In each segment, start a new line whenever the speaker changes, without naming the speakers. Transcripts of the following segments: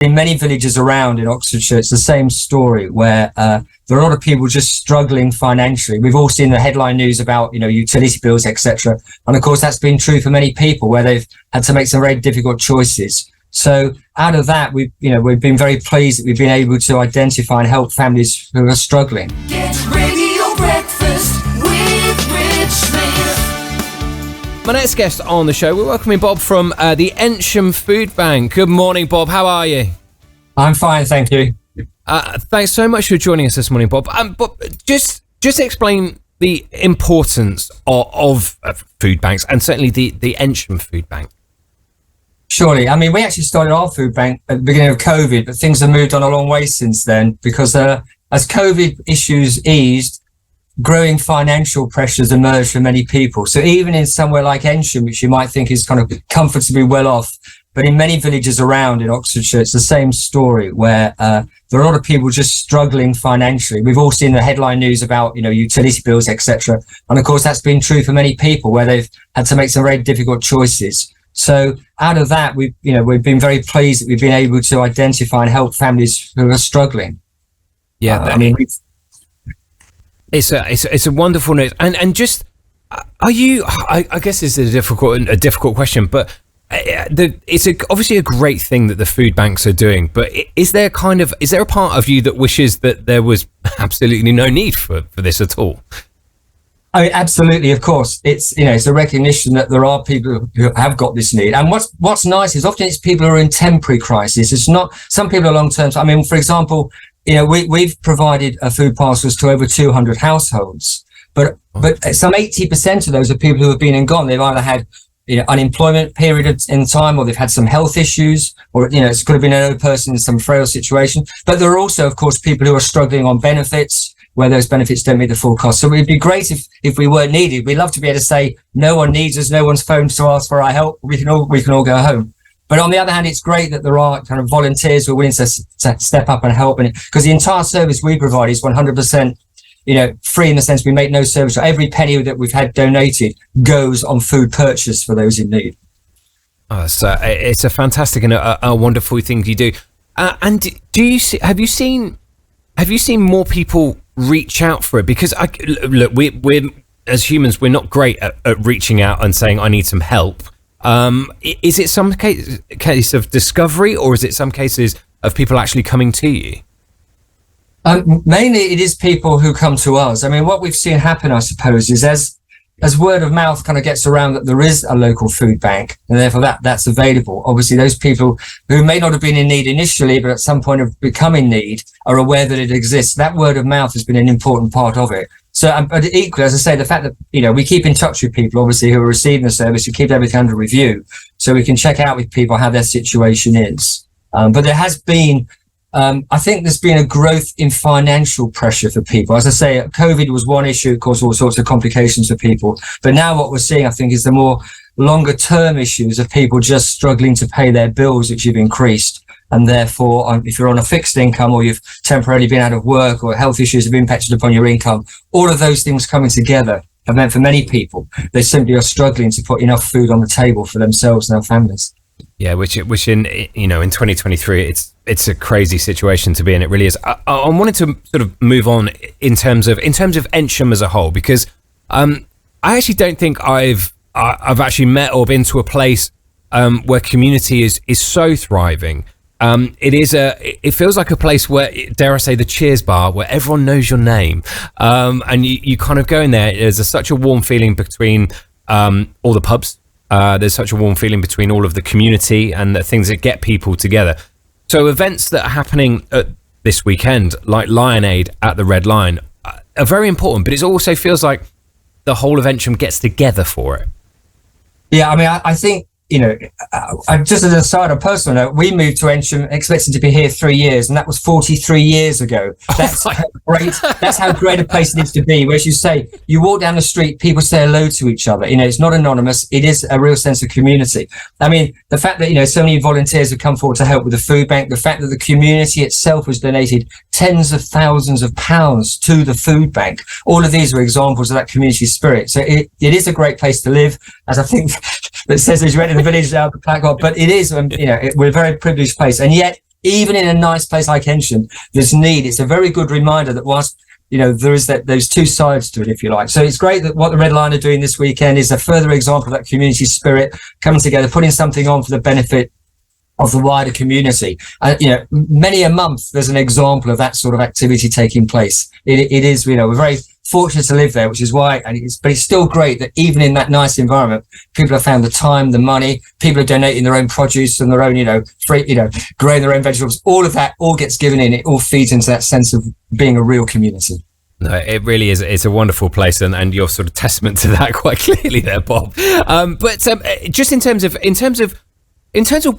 In many villages around in Oxfordshire, it's the same story where there are a lot of people just struggling financially. We've all seen the headline news about, utility bills, etc. And of course, that's been true for many people where they've had to make some very difficult choices. So out of that, we've been very pleased that we've been able to identify and help families who are struggling.
Get ready your breakfast with Rich Smith.
My next guest on the show, we're welcoming Bob from the Eynsham Food Bank. Good morning, Bob. How are you?
I'm fine, thank you.
Thanks so much for joining us this morning, Bob. But just explain the importance of food banks, and certainly the Eynsham Food Bank.
Surely. I mean, we actually started our food bank at the beginning of COVID, but things have moved on a long way since then because as COVID issues eased, growing financial pressures emerged for many people. So even in somewhere like Eynsham, which you might think is kind of comfortably well off, but in many villages around in Oxfordshire, it's the same story where there are a lot of people just struggling financially. We've all seen the headline news about, utility bills, etc. And of course, that's been true for many people where they've had to make some very difficult choices. So out of that, we've been very pleased that we've been able to identify and help families who are struggling.
Yeah, it's a wonderful news. And just, are you? I guess this is a difficult question, but it's obviously a great thing that the food banks are doing. But is there a part of you that wishes that there was absolutely no need for this at all?
I mean, absolutely, of course. It's a recognition that there are people who have got this need. And what's nice is often it's people who are in temporary crisis. It's not some people are long term. I mean, for example, we've provided food parcels to over 200 households, but some 80% of those are people who have been and gone. They've either had unemployment period in time, or they've had some health issues, or it could have been an old person in some frail situation. But there are also, of course, people who are struggling on benefits, where those benefits don't meet the full cost. So it'd be great if we weren't needed. We'd love to be able to say, no one needs us, no one's phoned to ask for our help. We can all go home. But on the other hand, it's great that there are kind of volunteers who are willing to step up and help. And because the entire service we provide is 100%, free in the sense we make no service. So every penny that we've had donated goes on food purchase for those in need.
Oh, so it's a fantastic and a wonderful thing you do. And have you seen more people reach out for it? Because we're as humans, we're not great at reaching out and saying I need some help. Is it some case of discovery, or is it some cases of people actually coming to you?
Mainly it is people who come to us. I mean, what we've seen happen, I suppose, is as word of mouth kind of gets around that there is a local food bank, and therefore that's available. Obviously, those people who may not have been in need initially, but at some point have become in need, are aware that it exists. That word of mouth has been an important part of it. So, but equally, as I say, the fact that, we keep in touch with people, obviously, who are receiving the service, we keep everything under review, so we can check out with people how their situation is. But there has been, I think there's been a growth in financial pressure for people. As I say, COVID was one issue, of course, all sorts of complications for people. But now what we're seeing, I think, is the more longer term issues of people just struggling to pay their bills, which have increased. And therefore, if you're on a fixed income, or you've temporarily been out of work, or health issues have impacted upon your income, all of those things coming together have meant for many people, they simply are struggling to put enough food on the table for themselves and their families.
Yeah, which in 2023, it's a crazy situation to be in. It really is. I wanted to sort of move on in terms of Eynsham as a whole, because I actually don't think I've actually met or been to a place where community is so thriving. It feels like a place where, dare I say, the Cheers bar, where everyone knows your name, and you kind of go in there. There's such a warm feeling between all the pubs. There's such a warm feeling between all of the community and the things that get people together. So events that are happening this weekend, like Lion Aid at the Red Lion, are very important, but it also feels like the whole of Eynsham gets together for it. Yeah,
I mean, I think, just as an aside, a personal note, we moved to Eynsham expecting to be here 3 years, and that was 43 years ago. That's how great a place it is to be. Where, as you say, you walk down the street, people say hello to each other. It's not anonymous. It is a real sense of community. I mean, the fact that, so many volunteers have come forward to help with the food bank, the fact that the community itself has donated tens of thousands of pounds to the food bank. All of these are examples of that community spirit. So it is a great place to live, as I think that says as you went in the village out the placard, but it is, we're a very privileged place. And yet even in a nice place like Eynsham, there's need. It's a very good reminder that whilst, there is those two sides to it, if you like. So it's great that what the Red Lion are doing this weekend is a further example of that community spirit coming together, putting something on for the benefit of the wider community. Many a month there's an example of that sort of activity taking place. It is, we're very fortunate to live there, which is why, but it's still great that even in that nice environment, people have found the time, the money, people are donating their own produce and their own, growing their own vegetables. All of that all gets given in. It all feeds into that sense of being a real community.
No, it really is. It's a wonderful place, and you're sort of testament to that quite clearly there, Bob. But just in terms of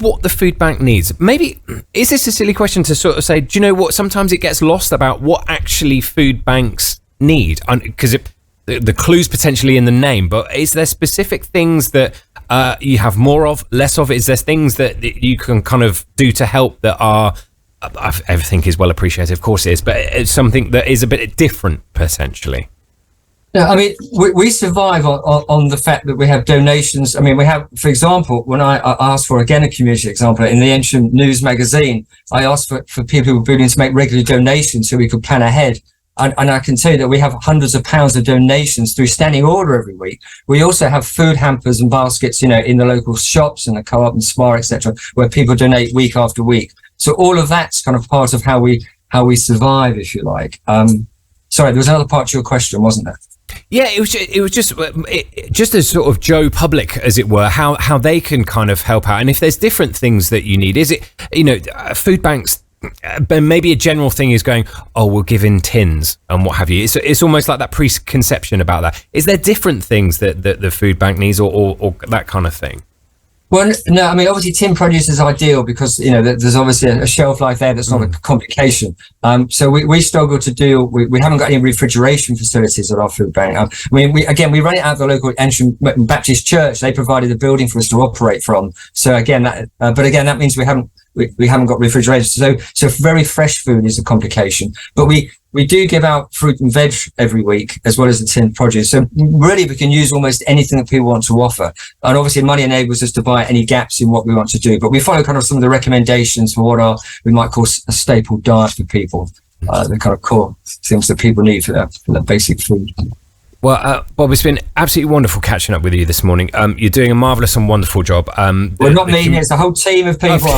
what the food bank needs, maybe, is this a silly question to sort of say, do you know what, sometimes it gets lost about what actually food banks need? Because the clue's potentially in the name, but is there specific things that you have more of, less of? Is there things that you can kind of do to help that are, everything is well appreciated, of course it is, but it's something that is a bit different potentially?
Yeah, I mean, we survive on the fact that we have donations. I mean, we have, for example, when I asked for, again, a community example, in the Eynsham News magazine, I asked for people who were willing to make regular donations so we could plan ahead. And I can tell you that we have hundreds of pounds of donations through standing order every week. We also have food hampers and baskets, in the local shops and the co-op and Spar, etc., where people donate week after week. So all of that's kind of part of how we survive, if you like. Sorry, there was another part to your question, wasn't there?
Yeah, it was just as sort of Joe Public, as it were, how they can kind of help out. And if there's different things that you need, is it, food banks, maybe a general thing is going, oh, we'll give in tins and what have you. It's almost like that preconception about that. Is there different things that the food bank needs or that kind of thing?
Well, no, I mean, obviously tin produce is ideal because, there's obviously a shelf life there that's not a complication. So we struggle to deal, we haven't got any refrigeration facilities at our food bank. We run it out of the local Eynsham Baptist Church. They provided the building for us to operate from. So again, that means we haven't got refrigeration. So very fresh food is a complication, but we do give out fruit and veg every week, as well as the tinned produce. So really, we can use almost anything that people want to offer. And obviously, money enables us to buy any gaps in what we want to do. But we follow kind of some of the recommendations for what we might call a staple diet for people, the kind of core things that people need for that basic food.
Well, Bob, it's been absolutely wonderful catching up with you this morning. You're doing a marvellous and wonderful job.
Well, not me, it's a whole team of people.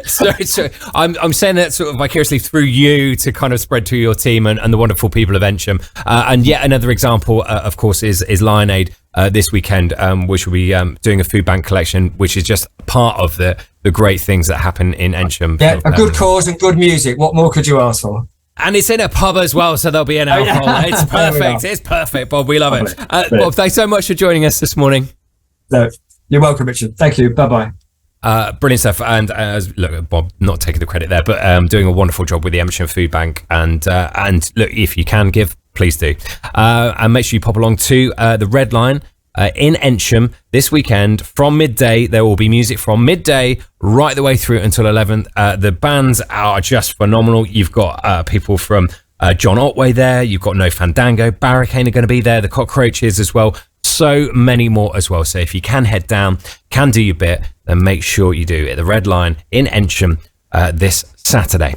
So I'm saying that sort of vicariously through you to kind of spread to your team and the wonderful people of Eynsham. And yet another example, of course, is Lion Aid this weekend, which will be doing a food bank collection, which is just part of the great things that happen in Eynsham.
Yeah, a good cause and good music. What more could you ask for?
And it's in a pub as well, so there'll be an alcohol. It's perfect. It's perfect, Bob. We love it. Bob, thanks so much for joining us this morning.
No, you're welcome, Richard. Thank you. Bye-bye.
Brilliant stuff. And look, Bob, not taking the credit there, but doing a wonderful job with the Eynsham Food Bank. And look, if you can give, please do. And make sure you pop along to the Red Lion in Eynsham this weekend from midday. There will be music from midday right the way through until 11. The bands are just phenomenal. You've got people from John Otway there. You've got No Fandango. Barricane are going to be there. The Cockroaches as well. So many more as well. So if you can head down, can do your bit, then make sure you do at the Red Lion in Eynsham this Saturday.